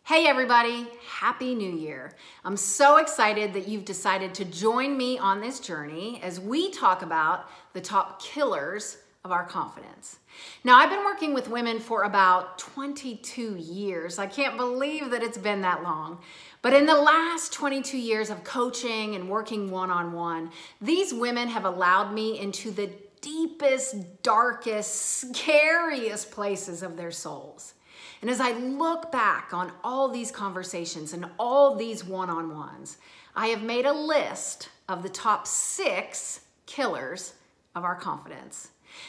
Hey everybody, Happy New Year. I'm so excited that you've decided to join me on this journey as we talk about the top killers of our confidence. Now, I've been working with women for about 22 years. I can't believe that it's been that long. But in the last 22 years of coaching and working one-on-one, these women have allowed me into the deepest, darkest, scariest places of their souls. And as I look back on all these conversations and all these one-on-ones, I have made a list of the top 6 killers of our confidence.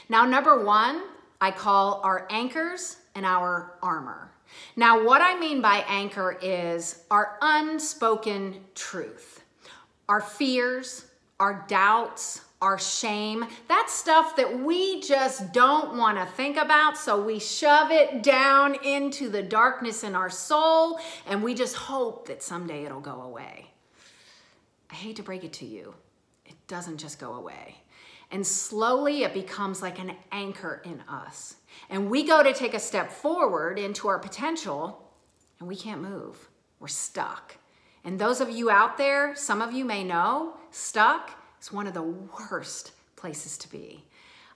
Now, number 1, I call our anchors and our armor. Now, what I mean by anchor is our unspoken truth, our fears, our doubts, our shame, that stuff that we just don't want to think about, so we shove it down into the darkness in our soul, and we just hope that someday it'll go away. I hate to break it to you, it doesn't just go away. And slowly it becomes like an anchor in us. And we go to take a step forward into our potential, and we can't move. We're stuck. And those of you out there, some of you may know, stuck is one of the worst places to be.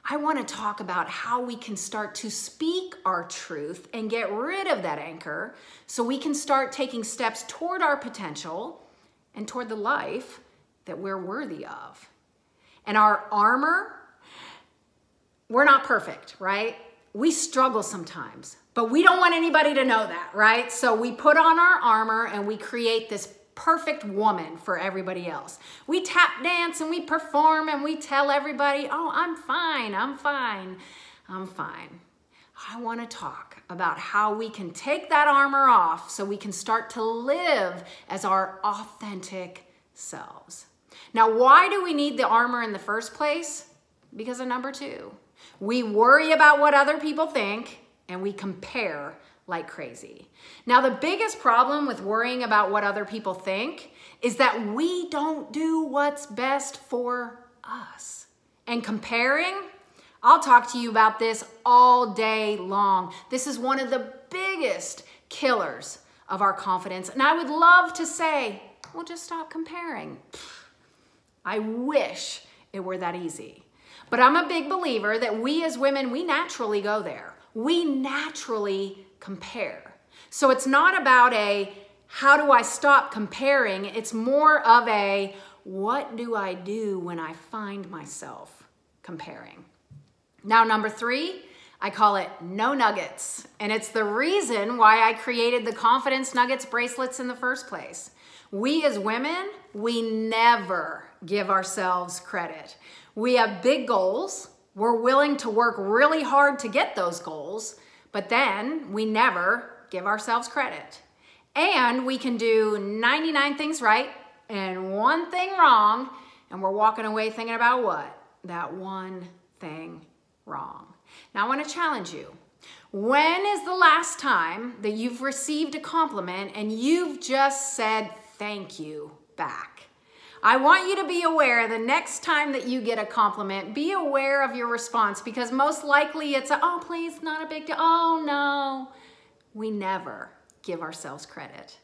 I want to talk about how we can start to speak our truth and get rid of that anchor so we can start taking steps toward our potential and toward the life that we're worthy of. And our armor, we're not perfect, right? We struggle sometimes, but we don't want anybody to know that, right? So we put on our armor and we create this perfect woman for everybody else. We tap dance and we perform and we tell everybody, oh, I'm fine, I'm fine, I'm fine. I want to talk about how we can take that armor off so we can start to live as our authentic selves. Now, why do we need the armor in the first place? Because of number 2. We worry about what other people think and we compare like crazy. Now, the biggest problem with worrying about what other people think is that we don't do what's best for us. And comparing, I'll talk to you about this all day long. This is one of the biggest killers of our confidence. And I would love to say, well, just stop comparing. I wish it were that easy. But I'm a big believer that we as women, we naturally go there. We naturally compare. So it's not about a, how do I stop comparing? It's more of a, what do I do when I find myself comparing? Now, number 3, I call it no nuggets. And it's the reason why I created the Confidence Nuggets bracelets in the first place. We as women, we never give ourselves credit. We have big goals. We're willing to work really hard to get those goals, but then we never give ourselves credit. And we can do 99 things right and 1 thing wrong, and we're walking away thinking about what? That one thing wrong. Now I want to challenge you. When is the last time that you've received a compliment and you've just said thank you back? I want you to be aware the next time that you get a compliment, be aware of your response, because most likely it's a, oh, please, not a big deal. Oh, no. We never give ourselves credit.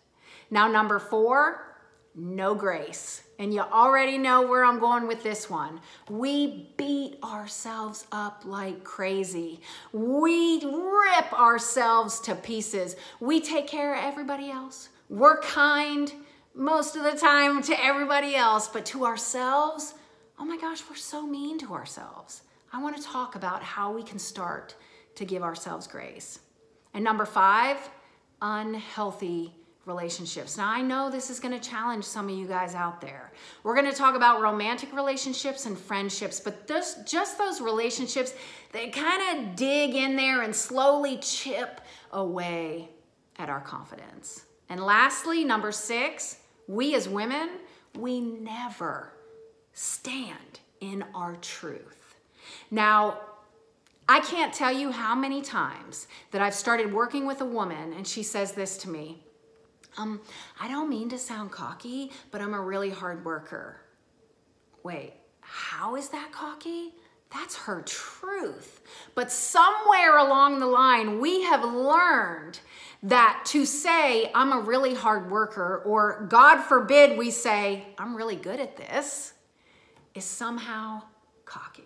Now, number 4, no grace. And you already know where I'm going with this one. We beat ourselves up like crazy. We rip ourselves to pieces. We take care of everybody else. We're kind most of the time to everybody else, but to ourselves, oh my gosh, we're so mean to ourselves. I want to talk about how we can start to give ourselves grace. And number 5, unhealthy relationships. Now, I know this is going to challenge some of you guys out there. We're going to talk about romantic relationships and friendships, but just those relationships, they kind of dig in there and slowly chip away at our confidence. And lastly, number 6, we as women, we never stand in our truth. Now, I can't tell you how many times that I've started working with a woman and she says this to me, I don't mean to sound cocky, but I'm a really hard worker. Wait, how is that cocky? That's her truth. But somewhere along the line, we have learned that to say, I'm a really hard worker, or God forbid we say, I'm really good at this, is somehow cocky.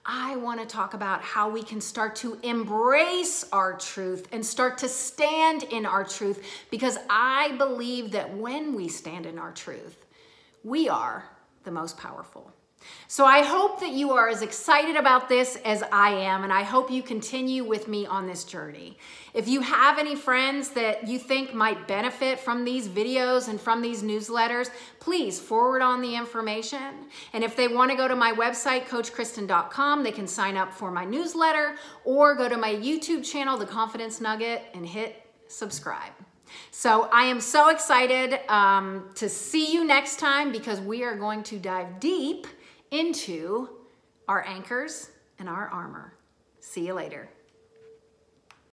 I want to talk about how we can start to embrace our truth and start to stand in our truth, because I believe that when we stand in our truth, we are the most powerful. So I hope that you are as excited about this as I am, and I hope you continue with me on this journey. If you have any friends that you think might benefit from these videos and from these newsletters, please forward on the information. And if they want to go to my website, CoachChristen.com, they can sign up for my newsletter or go to my YouTube channel, The Confidence Nugget, and hit subscribe. So I am so excited to see you next time, because we are going to dive deep into our anchors and our armor. See you later.